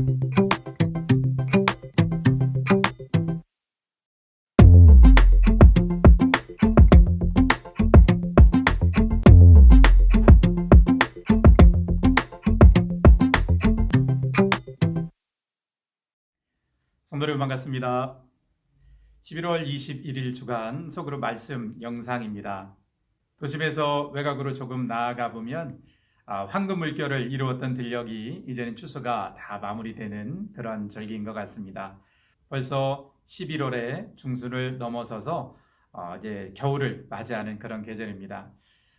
성도 여러분 반갑습니다. 11월 21일 주간 소그룹 말씀 영상입니다. 도심에서 외곽으로 조금 나아가 보면 황금 물결을 이루었던 들녘이 이제는 추수가 다 마무리되는 그런 절기인 것 같습니다. 벌써 11월의 중순을 넘어서서 이제 겨울을 맞이하는 그런 계절입니다.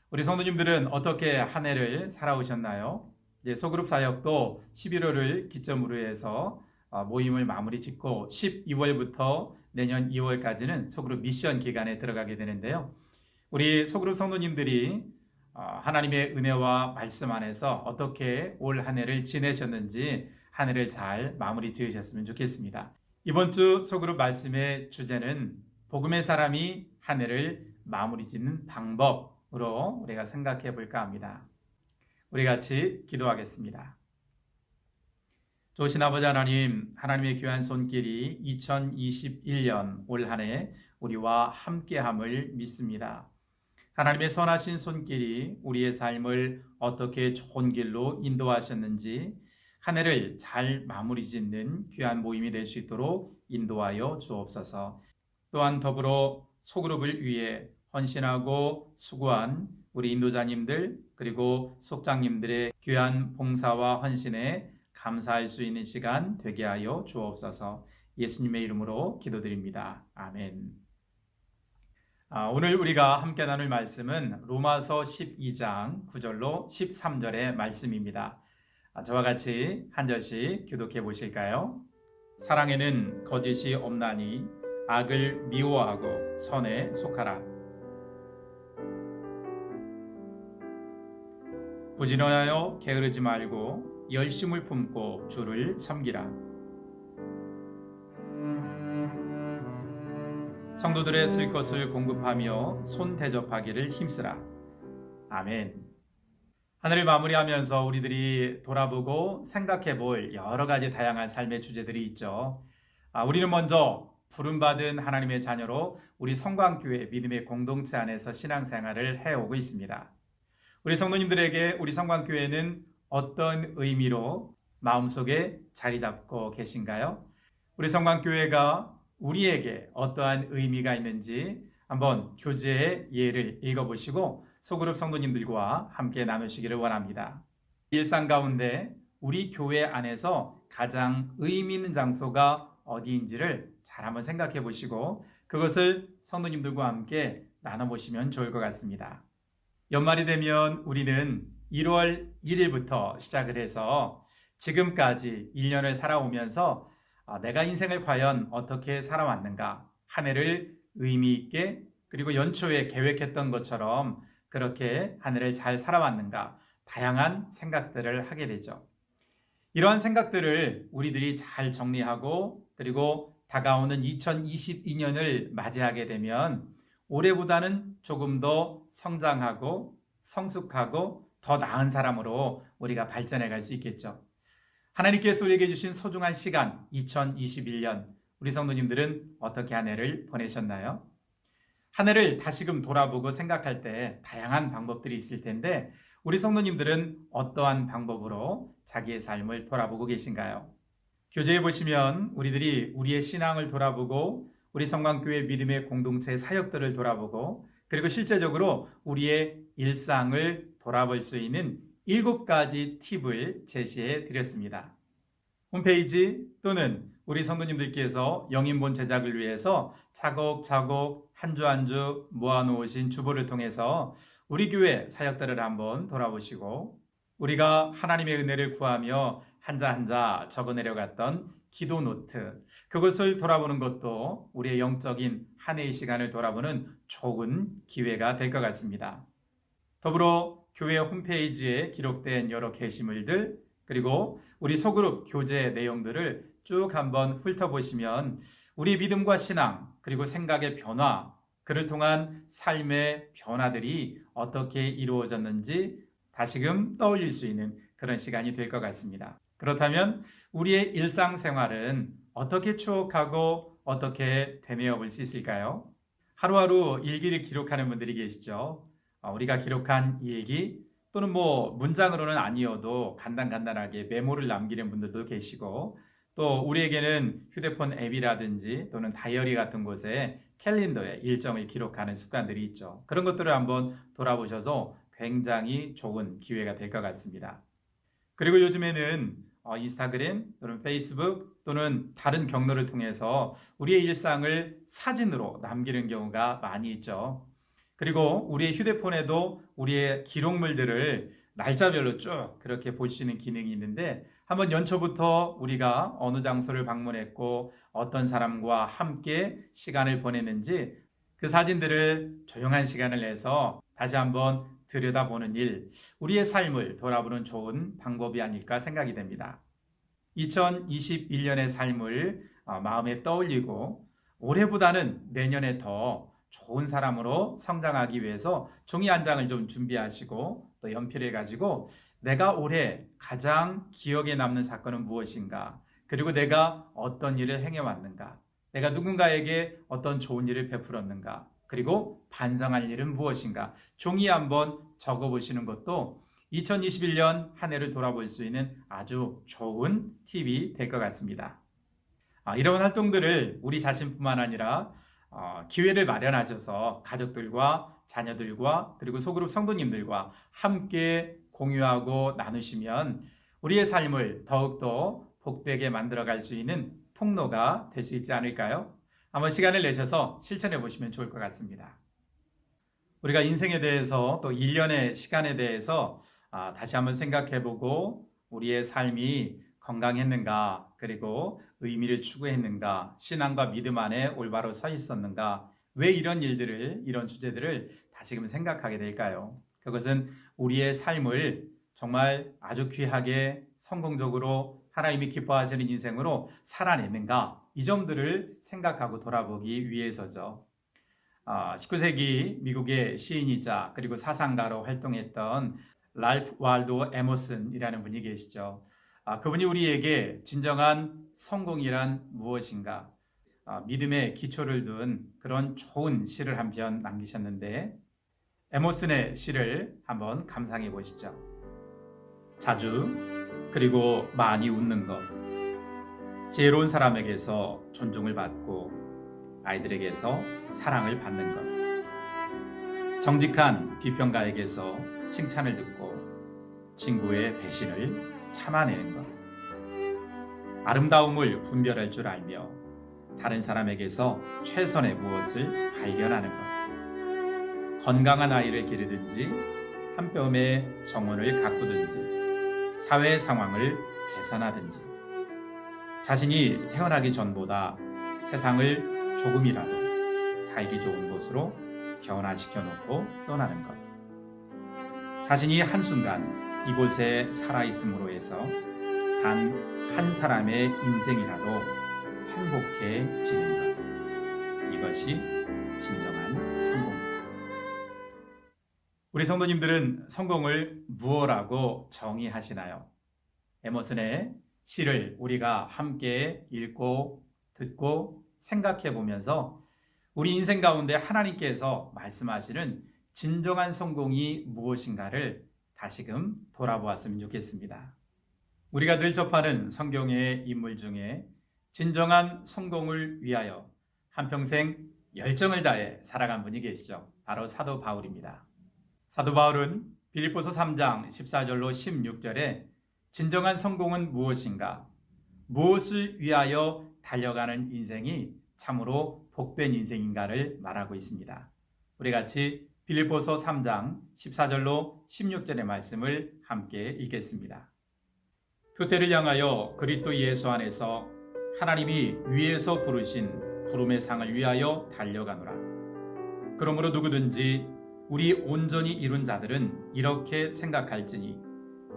우리 성도님들은 어떻게 한 해를 살아오셨나요? 이제 소그룹 사역도 11월을 기점으로 해서 모임을 마무리 짓고 12월부터 내년 2월까지는 소그룹 미션 기간에 들어가게 되는데요. 우리 소그룹 성도님들이 하나님의 은혜와 말씀 안에서 어떻게 올 한 해를 지내셨는지 한 해를 잘 마무리 지으셨으면 좋겠습니다. 이번 주 소그룹 말씀의 주제는 복음의 사람이 한 해를 마무리 짓는 방법으로 우리가 생각해 볼까 합니다. 우리 같이 기도하겠습니다. 좋으신 아버지 하나님, 하나님의 귀한 손길이 2021년 올 한 해 우리와 함께함을 믿습니다. 하나님의 선하신 손길이 우리의 삶을 어떻게 좋은 길로 인도하셨는지 한 해를 잘 마무리 짓는 귀한 모임이 될 수 있도록 인도하여 주옵소서. 또한 더불어 소그룹을 위해 헌신하고 수고한 우리 인도자님들 그리고 속장님들의 귀한 봉사와 헌신에 감사할 수 있는 시간 되게 하여 주옵소서. 예수님의 이름으로 기도드립니다. 아멘. 오늘 우리가 함께 나눌 말씀은 로마서 12장 9절로 13절의 말씀입니다. 저와 같이 한 절씩 교독해 보실까요? 사랑에는 거짓이 없나니 악을 미워하고 선에 속하라. 부지런하여 게으르지 말고 열심을 품고 주를 섬기라. 성도들의 쓸 것을 공급하며 손 대접하기를 힘쓰라. 아멘. 하늘을 마무리하면서 우리들이 돌아보고 생각해 볼 여러 가지 다양한 삶의 주제들이 있죠. 우리는 먼저 부름받은 하나님의 자녀로 우리 성광교회 믿음의 공동체 안에서 신앙생활을 해오고 있습니다. 우리 성도님들에게 우리 성광교회는 어떤 의미로 마음속에 자리 잡고 계신가요? 우리 성광교회가 우리에게 어떠한 의미가 있는지 한번 교제의 예를 읽어보시고 소그룹 성도님들과 함께 나누시기를 원합니다. 일상 가운데 우리 교회 안에서 가장 의미 있는 장소가 어디인지를 잘 한번 생각해 보시고 그것을 성도님들과 함께 나눠보시면 좋을 것 같습니다. 연말이 되면 우리는 1월 1일부터 시작을 해서 지금까지 1년을 살아오면서 내가 인생을 과연 어떻게 살아왔는가 한 해를 의미 있게 그리고 연초에 계획했던 것처럼 그렇게 한 해를 잘 살아왔는가 다양한 생각들을 하게 되죠. 이러한 생각들을 우리들이 잘 정리하고 그리고 다가오는 2022년을 맞이하게 되면 올해보다는 조금 더 성장하고 성숙하고 더 나은 사람으로 우리가 발전해 갈 수 있겠죠. 하나님께서 우리에게 주신 소중한 시간 2021년 우리 성도님들은 어떻게 한 해를 보내셨나요? 한 해를 다시금 돌아보고 생각할 때 다양한 방법들이 있을 텐데 우리 성도님들은 어떠한 방법으로 자기의 삶을 돌아보고 계신가요? 교재에 보시면 우리들이 우리의 신앙을 돌아보고 우리 성광교회 믿음의 공동체 사역들을 돌아보고 그리고 실제적으로 우리의 일상을 돌아볼 수 있는 7가지 팁을 제시해 드렸습니다. 홈페이지 또는 우리 성도님들께서 영인본 제작을 위해서 차곡차곡 한 주 한 주 모아놓으신 주보를 통해서 우리 교회 사역들을 한번 돌아보시고 우리가 하나님의 은혜를 구하며 한자 한자 적어내려갔던 기도 노트 그것을 돌아보는 것도 우리의 영적인 한 해의 시간을 돌아보는 좋은 기회가 될 것 같습니다. 더불어 교회 홈페이지에 기록된 여러 게시물들 그리고 우리 소그룹 교재 내용들을 쭉 한번 훑어보시면 우리 믿음과 신앙 그리고 생각의 변화 그를 통한 삶의 변화들이 어떻게 이루어졌는지 다시금 떠올릴 수 있는 그런 시간이 될 것 같습니다. 그렇다면 우리의 일상생활은 어떻게 추억하고 어떻게 되뇌어 볼 수 있을까요? 하루하루 일기를 기록하는 분들이 계시죠. 우리가 기록한 일기 또는 문장으로는 아니어도 간단하게 메모를 남기는 분들도 계시고, 또 우리에게는 휴대폰 앱이라든지 또는 다이어리 같은 곳에 캘린더에 일정을 기록하는 습관들이 있죠. 그런 것들을 한번 돌아보셔서 굉장히 좋은 기회가 될 것 같습니다. 그리고 요즘에는 인스타그램 또는 페이스북 또는 다른 경로를 통해서 우리의 일상을 사진으로 남기는 경우가 많이 있죠. 그리고 우리의 휴대폰에도 우리의 기록물들을 날짜별로 쭉 그렇게 볼 수 있는 기능이 있는데, 한번 연초부터 우리가 어느 장소를 방문했고 어떤 사람과 함께 시간을 보냈는지 그 사진들을 조용한 시간을 내서 다시 한번 들여다보는 일, 우리의 삶을 돌아보는 좋은 방법이 아닐까 생각이 됩니다. 2021년의 삶을 마음에 떠올리고 올해보다는 내년에 더 좋은 사람으로 성장하기 위해서 종이 한 장을 좀 준비하시고 또 연필을 가지고 내가 올해 가장 기억에 남는 사건은 무엇인가, 그리고 내가 어떤 일을 행해왔는가, 내가 누군가에게 어떤 좋은 일을 베풀었는가, 그리고 반성할 일은 무엇인가, 종이에 한번 적어보시는 것도 2021년 한 해를 돌아볼 수 있는 아주 좋은 팁이 될 것 같습니다. 이런 활동들을 우리 자신뿐만 아니라 기회를 마련하셔서 가족들과 자녀들과 그리고 소그룹 성도님들과 함께 공유하고 나누시면 우리의 삶을 더욱더 복되게 만들어갈 수 있는 통로가 될 수 있지 않을까요? 한번 시간을 내셔서 실천해 보시면 좋을 것 같습니다. 우리가 인생에 대해서 또 1년의 시간에 대해서 다시 한번 생각해 보고 우리의 삶이 건강했는가, 그리고 의미를 추구했는가, 신앙과 믿음 안에 올바로 서 있었는가, 왜 이런 주제들을 다시금 생각하게 될까요? 그것은 우리의 삶을 정말 아주 귀하게 성공적으로 하나님이 기뻐하시는 인생으로 살아냈는가, 이 점들을 생각하고 돌아보기 위해서죠. 19세기 미국의 시인이자 그리고 사상가로 활동했던 랄프 waldo 에머슨이라는 분이 계시죠. 그분이 우리에게 진정한 성공이란 무엇인가, 믿음의 기초를 둔 그런 좋은 시를 한 편 남기셨는데, 에머슨의 시를 한번 감상해 보시죠. 자주 그리고 많이 웃는 것, 지혜로운 사람에게서 존중을 받고 아이들에게서 사랑을 받는 것, 정직한 비평가에게서 칭찬을 듣고 친구의 배신을 참아내는 것, 아름다움을 분별할 줄 알며 다른 사람에게서 최선의 무엇을 발견하는 것, 건강한 아이를 기르든지 한 뼘의 정원을 가꾸든지 사회 상황을 개선하든지 자신이 태어나기 전보다 세상을 조금이라도 살기 좋은 곳으로 변화시켜 놓고 떠나는 것, 자신이 한순간 이곳에 살아있음으로 해서 단 한 사람의 인생이라도 행복해지는 것, 이것이 진정한 성공입니다. 우리 성도님들은 성공을 무엇이라고 정의하시나요? 에머슨의 시를 우리가 함께 읽고 듣고 생각해 보면서 우리 인생 가운데 하나님께서 말씀하시는 진정한 성공이 무엇인가를 다시금 돌아보았으면 좋겠습니다. 우리가 늘 접하는 성경의 인물 중에 진정한 성공을 위하여 한평생 열정을 다해 살아간 분이 계시죠. 바로 사도 바울입니다. 사도 바울은 빌립보서 3장 14절로 16절에 진정한 성공은 무엇인가, 무엇을 위하여 달려가는 인생이 참으로 복된 인생인가를 말하고 있습니다. 우리 같이 빌립보서 3장 14절로 16절의 말씀을 함께 읽겠습니다. 표대를 향하여 그리스도 예수 안에서 하나님이 위에서 부르신 부름의 상을 위하여 달려가노라. 그러므로 누구든지 우리 온전히 이룬 자들은 이렇게 생각할지니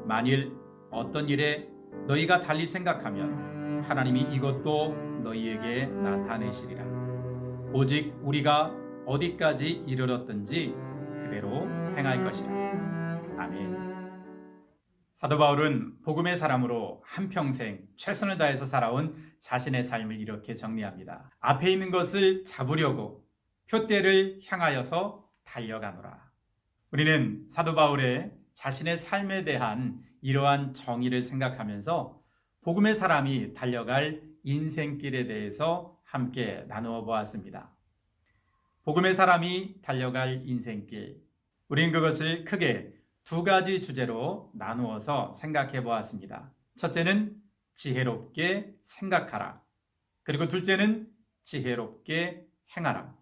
만일 어떤 일에 너희가 달리 생각하면 하나님이 이것도 너희에게 나타내시리라. 오직 우리가 어디까지 이르렀든지 그대로 행할 것이라. 아멘. 사도 바울은 복음의 사람으로 한평생 최선을 다해서 살아온 자신의 삶을 이렇게 정리합니다. 앞에 있는 것을 잡으려고 표대를 향하여서 달려가노라. 우리는 사도 바울의 자신의 삶에 대한 이러한 정의를 생각하면서 복음의 사람이 달려갈 인생길에 대해서 함께 나누어 보았습니다. 복음의 사람이 달려갈 인생길, 우린 그것을 크게 두 가지 주제로 나누어서 생각해 보았습니다. 첫째는 지혜롭게 생각하라. 그리고 둘째는 지혜롭게 행하라.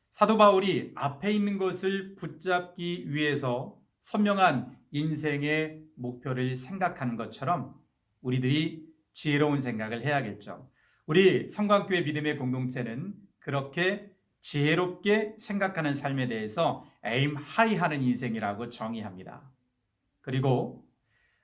사도 바울이 앞에 있는 것을 붙잡기 위해서 선명한 인생의 목표를 생각하는 것처럼 우리들이 지혜로운 생각을 해야겠죠. 우리 성광교회 믿음의 공동체는 그렇게 지혜롭게 생각하는 삶에 대해서 에임 하이하는 인생이라고 정의합니다. 그리고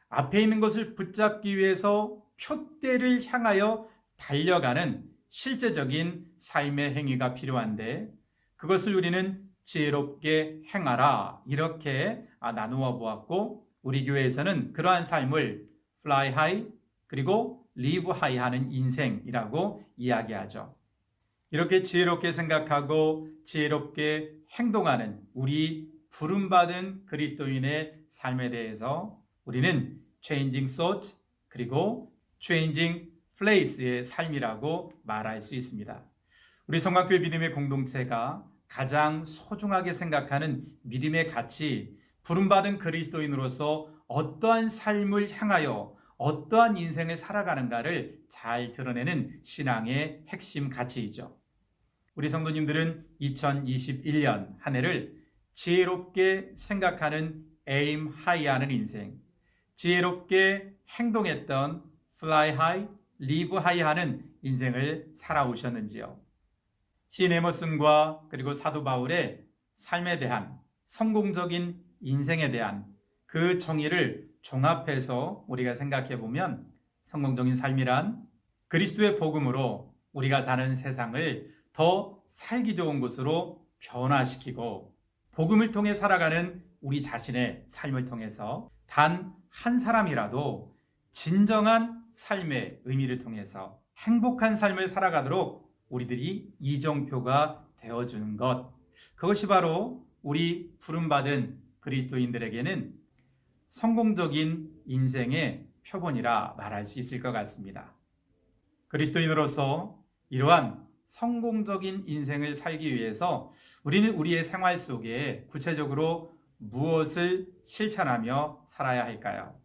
앞에 있는 것을 붙잡기 위해서 표대를 향하여 달려가는 실제적인 삶의 행위가 필요한데 그것을 우리는 지혜롭게 행하라 이렇게 나누어 보았고 우리 교회에서는 그러한 삶을 fly high 그리고 live high 하는 인생이라고 이야기하죠. 이렇게 지혜롭게 생각하고 지혜롭게 행동하는 우리 부름받은 그리스도인의 삶에 대해서 우리는 changing thought 그리고 changing place의 삶이라고 말할 수 있습니다. 우리 성곽교회 믿음의 공동체가 가장 소중하게 생각하는 믿음의 가치, 부름받은 그리스도인으로서 어떠한 삶을 향하여 어떠한 인생을 살아가는가를 잘 드러내는 신앙의 핵심 가치이죠. 우리 성도님들은 2021년 한 해를 지혜롭게 생각하는 에임 하이하는 인생, 지혜롭게 행동했던 fly high, live high 하는 인생을 살아오셨는지요? 시인 에머슨과 그리고 사도 바울의 삶에 대한 성공적인 인생에 대한 그 정의를 종합해서 우리가 생각해 보면 성공적인 삶이란 그리스도의 복음으로 우리가 사는 세상을 더 살기 좋은 곳으로 변화시키고 복음을 통해 살아가는 우리 자신의 삶을 통해서 단 한 사람이라도 진정한 삶의 의미를 통해서 행복한 삶을 살아가도록 우리들이 이정표가 되어주는 것, 그것이 바로 우리 부름받은 그리스도인들에게는 성공적인 인생의 표본이라 말할 수 있을 것 같습니다. 그리스도인으로서 이러한 성공적인 인생을 살기 위해서 우리는 우리의 생활 속에 구체적으로 무엇을 실천하며 살아야 할까요?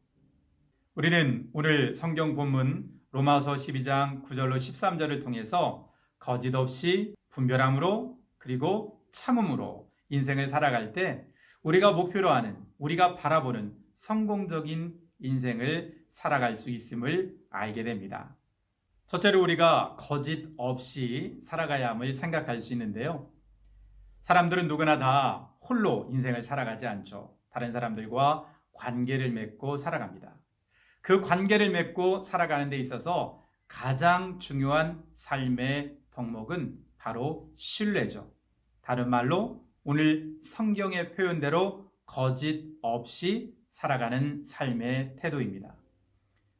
우리는 오늘 성경 본문 로마서 12장 9절로 13절을 통해서 거짓 없이 분별함으로 그리고 참음으로 인생을 살아갈 때 우리가 목표로 하는, 우리가 바라보는 성공적인 인생을 살아갈 수 있음을 알게 됩니다. 첫째로 우리가 거짓 없이 살아가야 함을 생각할 수 있는데요. 사람들은 누구나 다 홀로 인생을 살아가지 않죠. 다른 사람들과 관계를 맺고 살아갑니다. 그 관계를 맺고 살아가는 데 있어서 가장 중요한 삶의 덕목은 바로 신뢰죠. 다른 말로 오늘 성경의 표현대로 거짓 없이 살아가는 삶의 태도입니다.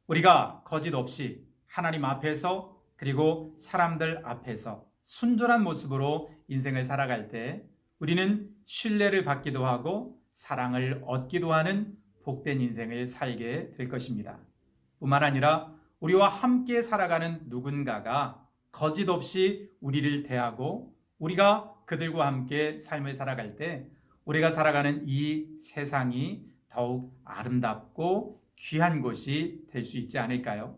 우리가 거짓 없이 하나님 앞에서 그리고 사람들 앞에서 순전한 모습으로 인생을 살아갈 때 우리는 신뢰를 받기도 하고 사랑을 얻기도 하는 복된 인생을 살게 될 것입니다. 뿐만 아니라 우리와 함께 살아가는 누군가가 거짓 없이 우리를 대하고 우리가 그들과 함께 삶을 살아갈 때 우리가 살아가는 이 세상이 더욱 아름답고 귀한 곳이 될 수 있지 않을까요?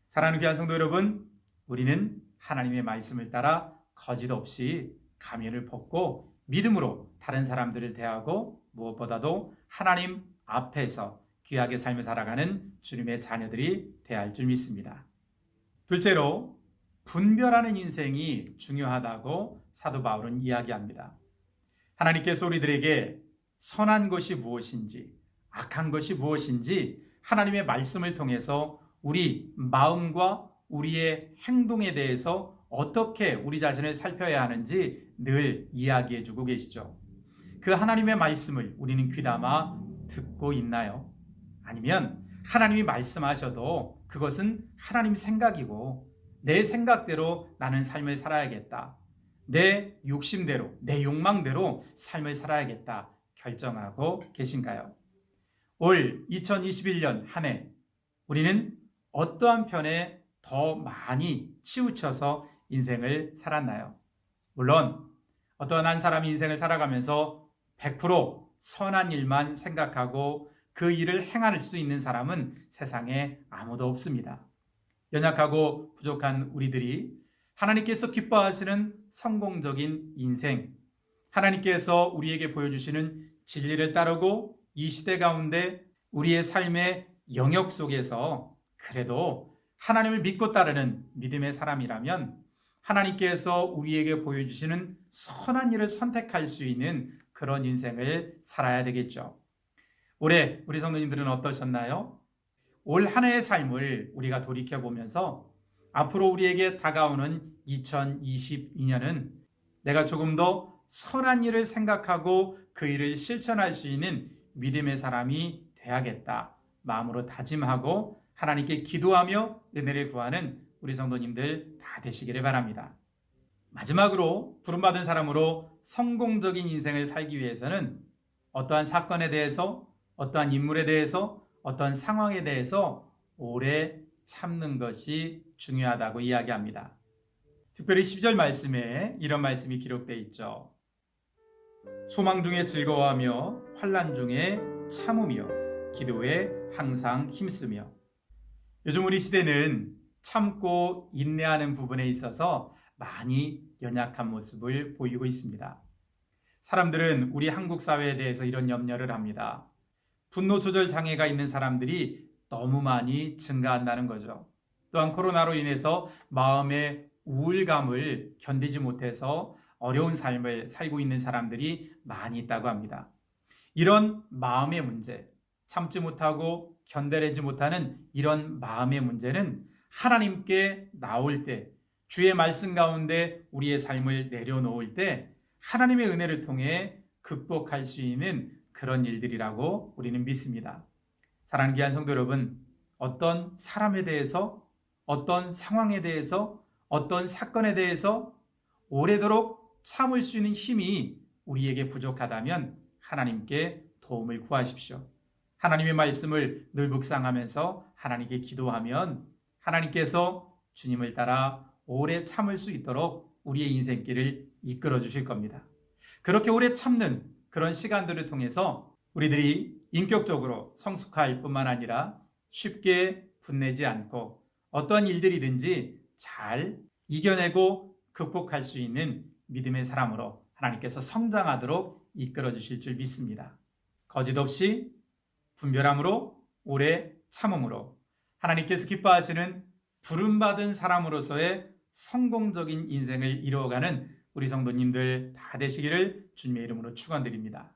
사랑하는 귀한 성도 여러분, 우리는 하나님의 말씀을 따라 거짓 없이 가면을 벗고 믿음으로 다른 사람들을 대하고 무엇보다도 하나님 앞에서 귀하게 삶을 살아가는 주님의 자녀들이 되어야 줄 믿습니다. 둘째로 분별하는 인생이 중요하다고 사도 바울은 이야기합니다. 하나님께서 우리들에게 선한 것이 무엇인지 악한 것이 무엇인지 하나님의 말씀을 통해서 우리 마음과 우리의 행동에 대해서 어떻게 우리 자신을 살펴야 하는지 늘 이야기해 주고 계시죠. 그 하나님의 말씀을 우리는 귀담아 듣고 있나요? 아니면 하나님이 말씀하셔도 그것은 하나님 생각이고 내 생각대로 나는 삶을 살아야겠다. 내 욕심대로, 내 욕망대로 삶을 살아야겠다 결정하고 계신가요? 올 2021년 한 해 우리는 어떠한 편에 더 많이 치우쳐서 인생을 살았나요? 물론 어떤 한 사람이 인생을 살아가면서 100% 선한 일만 생각하고 그 일을 행할 수 있는 사람은 세상에 아무도 없습니다. 연약하고 부족한 우리들이 하나님께서 기뻐하시는 성공적인 인생, 하나님께서 우리에게 보여주시는 진리를 따르고 이 시대 가운데 우리의 삶의 영역 속에서 그래도 하나님을 믿고 따르는 믿음의 사람이라면 하나님께서 우리에게 보여주시는 선한 일을 선택할 수 있는 그런 인생을 살아야 되겠죠. 올해 우리 성도님들은 어떠셨나요? 올 한 해의 삶을 우리가 돌이켜보면서 앞으로 우리에게 다가오는 2022년은 내가 조금 더 선한 일을 생각하고 그 일을 실천할 수 있는 믿음의 사람이 돼야겠다 마음으로 다짐하고 하나님께 기도하며 은혜를 구하는 우리 성도님들 다 되시기를 바랍니다. 마지막으로 부름받은 사람으로 성공적인 인생을 살기 위해서는 어떠한 사건에 대해서, 어떠한 인물에 대해서, 어떠한 상황에 대해서 오래 참는 것이 중요하다고 이야기합니다. 특별히 10절 말씀에 이런 말씀이 기록되어 있죠. 소망 중에 즐거워하며 환난 중에 참으며 기도에 항상 힘쓰며. 요즘 우리 시대는 참고 인내하는 부분에 있어서 많이 연약한 모습을 보이고 있습니다. 사람들은 우리 한국 사회에 대해서 이런 염려를 합니다. 분노 조절 장애가 있는 사람들이 너무 많이 증가한다는 거죠. 또한 코로나로 인해서 마음의 우울감을 견디지 못해서 어려운 삶을 살고 있는 사람들이 많이 있다고 합니다. 이런 마음의 문제, 참지 못하고 견뎌내지 못하는 이런 마음의 문제는 하나님께 나올 때, 주의 말씀 가운데 우리의 삶을 내려놓을 때 하나님의 은혜를 통해 극복할 수 있는 그런 일들이라고 우리는 믿습니다. 사랑하는 귀한 성도 여러분, 어떤 사람에 대해서, 어떤 상황에 대해서, 어떤 사건에 대해서 오래도록 참을 수 있는 힘이 우리에게 부족하다면 하나님께 도움을 구하십시오. 하나님의 말씀을 늘 묵상하면서 하나님께 기도하면 하나님께서 주님을 따라 오래 참을 수 있도록 우리의 인생길을 이끌어 주실 겁니다. 그렇게 오래 참는 그런 시간들을 통해서 우리들이 인격적으로 성숙할 뿐만 아니라 쉽게 분내지 않고 어떤 일들이든지 잘 이겨내고 극복할 수 있는 믿음의 사람으로 하나님께서 성장하도록 이끌어 주실 줄 믿습니다. 거짓 없이 분별함으로 오래 참음으로 하나님께서 기뻐하시는 부름받은 사람으로서의 성공적인 인생을 이루어가는 우리 성도님들 다 되시기를 주님의 이름으로 축원드립니다.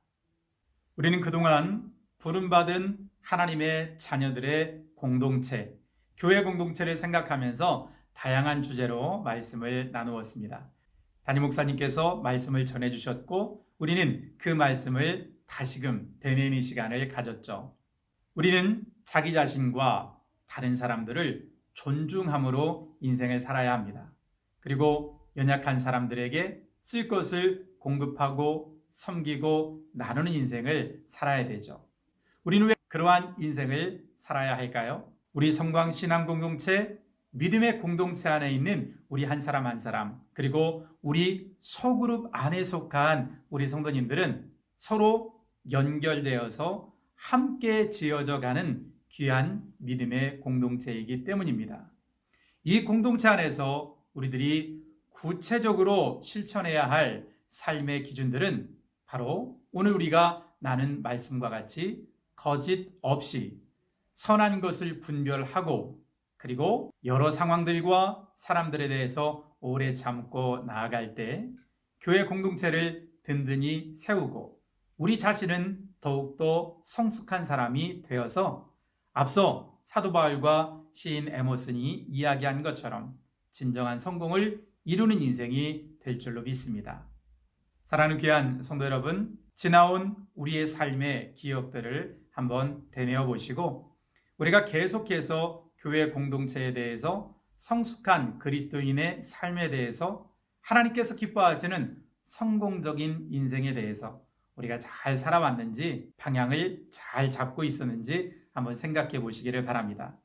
우리는 그동안 부름받은 하나님의 자녀들의 공동체, 교회 공동체를 생각하면서 다양한 주제로 말씀을 나누었습니다. 담임 목사님께서 말씀을 전해주셨고 우리는 그 말씀을 다시금 되뇌이는 시간을 가졌죠. 우리는 자기 자신과 다른 사람들을 존중함으로 인생을 살아야 합니다. 그리고 연약한 사람들에게 쓸 것을 공급하고 섬기고 나누는 인생을 살아야 되죠. 우리는 왜 그러한 인생을 살아야 할까요? 우리 성광 신앙 공동체, 믿음의 공동체 안에 있는 우리 한 사람 한 사람, 그리고 우리 소그룹 안에 속한 우리 성도님들은 서로 연결되어서 함께 지어져 가는 귀한 믿음의 공동체이기 때문입니다. 이 공동체 안에서 우리들이 구체적으로 실천해야 할 삶의 기준들은 바로 오늘 우리가 나눈 말씀과 같이 거짓 없이 선한 것을 분별하고 그리고 여러 상황들과 사람들에 대해서 오래 참고 나아갈 때 교회 공동체를 든든히 세우고 우리 자신은 더욱더 성숙한 사람이 되어서 앞서 사도 바울과 시인 에모슨이 이야기한 것처럼 진정한 성공을 이루는 인생이 될 줄로 믿습니다. 사랑하는 귀한 성도 여러분, 지나온 우리의 삶의 기억들을 한번 되뇌어 보시고 우리가 계속해서 교회 공동체에 대해서 성숙한 그리스도인의 삶에 대해서 하나님께서 기뻐하시는 성공적인 인생에 대해서 우리가 잘 살아왔는지 방향을 잘 잡고 있었는지 한번 생각해 보시기를 바랍니다.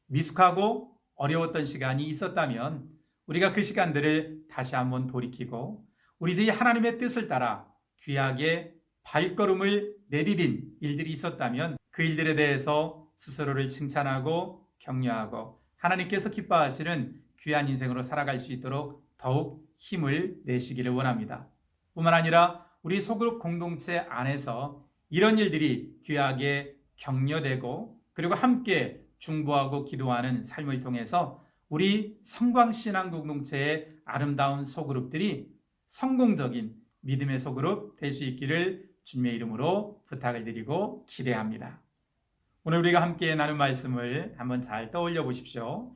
미숙하고 어려웠던 시간이 있었다면 우리가 그 시간들을 다시 한번 돌이키고 우리들이 하나님의 뜻을 따라 귀하게 발걸음을 내디딘 일들이 있었다면 그 일들에 대해서 스스로를 칭찬하고 격려하고 하나님께서 기뻐하시는 귀한 인생으로 살아갈 수 있도록 더욱 힘을 내시기를 원합니다. 뿐만 아니라 우리 소그룹 공동체 안에서 이런 일들이 귀하게 격려되고 그리고 함께 중보하고 기도하는 삶을 통해서 우리 성광신앙 공동체의 아름다운 소그룹들이 성공적인 믿음의 소그룹 될 수 있기를 주님의 이름으로 부탁을 드리고 기대합니다. 오늘 우리가 함께 나눈 말씀을 한번 잘 떠올려 보십시오.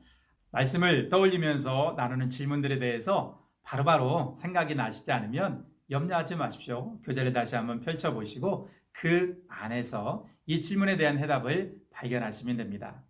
말씀을 떠올리면서 나누는 질문들에 대해서 바로바로 생각이 나시지 않으면 염려하지 마십시오. 교재를 다시 한번 펼쳐보시고 그 안에서 이 질문에 대한 해답을 발견하시면 됩니다.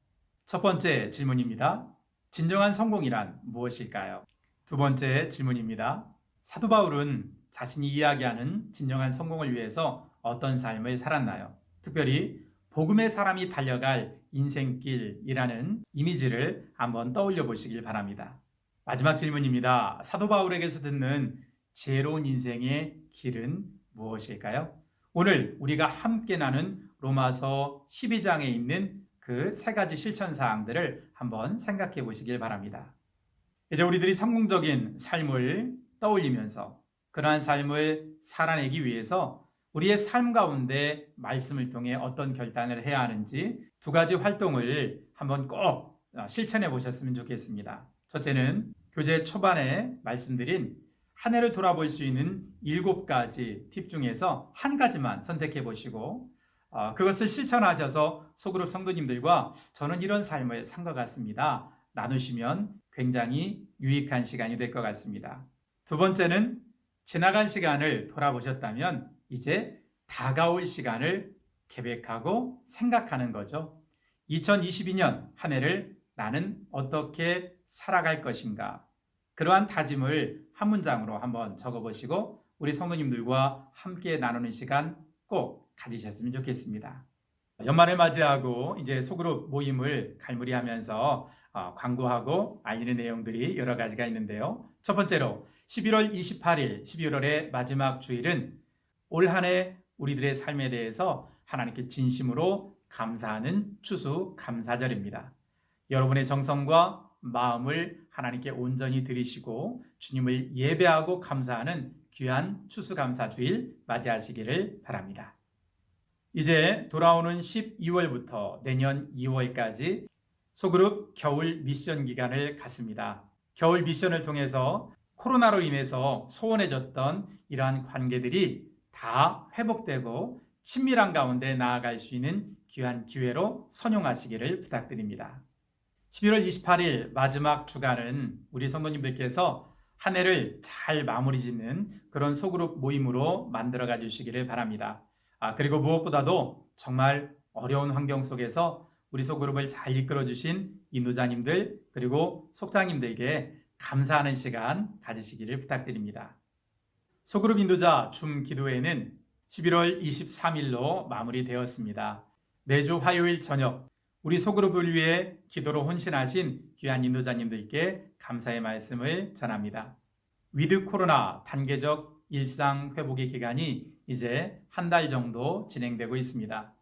첫 번째 질문입니다. 진정한 성공이란 무엇일까요? 두 번째 질문입니다. 사도 바울은 자신이 이야기하는 진정한 성공을 위해서 어떤 삶을 살았나요? 특별히 복음의 사람이 달려갈 인생길이라는 이미지를 한번 떠올려 보시길 바랍니다. 마지막 질문입니다. 사도 바울에게서 듣는 지혜로운 인생의 길은 무엇일까요? 오늘 우리가 함께 나눈 로마서 12장에 있는 그 세 가지 실천 사항들을 한번 생각해 보시길 바랍니다. 이제 우리들이 성공적인 삶을 떠올리면서 그러한 삶을 살아내기 위해서 우리의 삶 가운데 말씀을 통해 어떤 결단을 해야 하는지 두 가지 활동을 한번 꼭 실천해 보셨으면 좋겠습니다. 첫째는 교재 초반에 말씀드린 한 해를 돌아볼 수 있는 7가지 팁 중에서 한 가지만 선택해 보시고 그것을 실천하셔서 소그룹 성도님들과 저는 이런 삶을 산 것 같습니다. 나누시면 굉장히 유익한 시간이 될 것 같습니다. 두 번째는 지나간 시간을 돌아보셨다면 이제 다가올 시간을 계획하고 생각하는 거죠. 2022년 한 해를 나는 어떻게 살아갈 것인가? 그러한 다짐을 한 문장으로 한번 적어보시고 우리 성도님들과 함께 나누는 시간 꼭 가지셨으면 좋겠습니다. 연말을 맞이하고 이제 소그룹 모임을 갈무리하면서 광고하고 알리는 내용들이 여러 가지가 있는데요. 첫 번째로 11월 28일, 12월의 마지막 주일은 올 한 해 우리들의 삶에 대해서 하나님께 진심으로 감사하는 추수 감사절입니다. 여러분의 정성과 마음을 하나님께 온전히 드리시고 주님을 예배하고 감사하는 귀한 추수감사주일 맞이하시기를 바랍니다. 이제 돌아오는 12월부터 내년 2월까지 소그룹 겨울 미션 기간을 갖습니다. 겨울 미션을 통해서 코로나로 인해서 소원해졌던 이러한 관계들이 다 회복되고 친밀한 가운데 나아갈 수 있는 귀한 기회로 선용하시기를 부탁드립니다. 11월 28일 마지막 주간은 우리 성도님들께서 한 해를 잘 마무리 짓는 그런 소그룹 모임으로 만들어가 주시기를 바랍니다. 그리고 무엇보다도 정말 어려운 환경 속에서 우리 소그룹을 잘 이끌어 주신 인도자님들 그리고 속장님들께 감사하는 시간 가지시기를 부탁드립니다. 소그룹 인도자 줌 기도회는 11월 23일로 마무리되었습니다. 매주 화요일 저녁 우리 소그룹을 위해 기도로 헌신하신 귀한 인도자님들께 감사의 말씀을 전합니다. 위드 코로나 단계적 일상 회복의 기간이 이제 한 달 정도 진행되고 있습니다.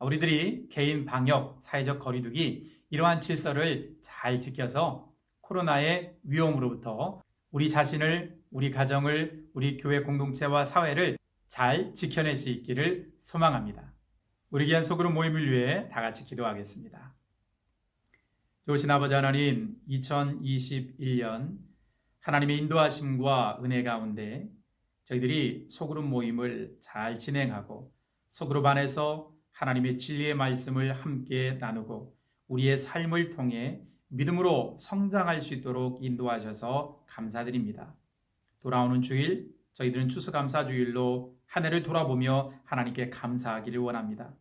우리들이 개인 방역, 사회적 거리두기 이러한 질서를 잘 지켜서 코로나의 위험으로부터 우리 자신을, 우리 가정을, 우리 교회 공동체와 사회를 잘 지켜낼 수 있기를 소망합니다. 우리 귀한 소그룹 모임을 위해 다 같이 기도하겠습니다. 좋으신 아버지 하나님, 2021년 하나님의 인도하심과 은혜 가운데 저희들이 소그룹 모임을 잘 진행하고 소그룹 안에서 하나님의 진리의 말씀을 함께 나누고 우리의 삶을 통해 믿음으로 성장할 수 있도록 인도하셔서 감사드립니다. 돌아오는 주일 저희들은 추수감사주일로 한 해를 돌아보며 하나님께 감사하기를 원합니다.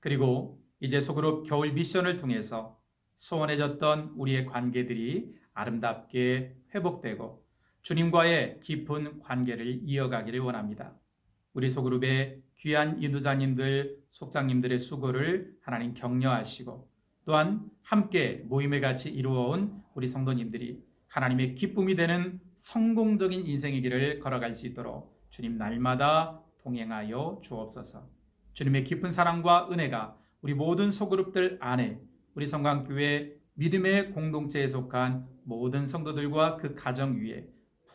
그리고 이제 소그룹 겨울 미션을 통해서 소원해졌던 우리의 관계들이 아름답게 회복되고 주님과의 깊은 관계를 이어가기를 원합니다. 우리 소그룹의 귀한 인도자님들, 속장님들의 수고를 하나님 격려하시고 또한 함께 모임을 같이 이루어온 우리 성도님들이 하나님의 기쁨이 되는 성공적인 인생의 길을 걸어갈 수 있도록 주님 날마다 동행하여 주옵소서. 주님의 깊은 사랑과 은혜가 우리 모든 소그룹들 안에 우리 성광교회 믿음의 공동체에 속한 모든 성도들과 그 가정 위에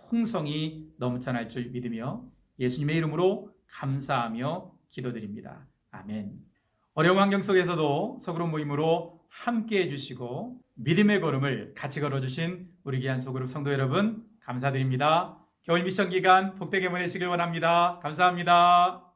풍성히 넘쳐날 줄 믿으며 예수님의 이름으로 감사하며 기도드립니다. 아멘. 어려운 환경 속에서도 소그룹 모임으로 함께 해주시고 믿음의 걸음을 같이 걸어주신 우리 귀한 소그룹 성도 여러분 감사드립니다. 겨울 미션 기간 복되게 보내시길 원합니다. 감사합니다.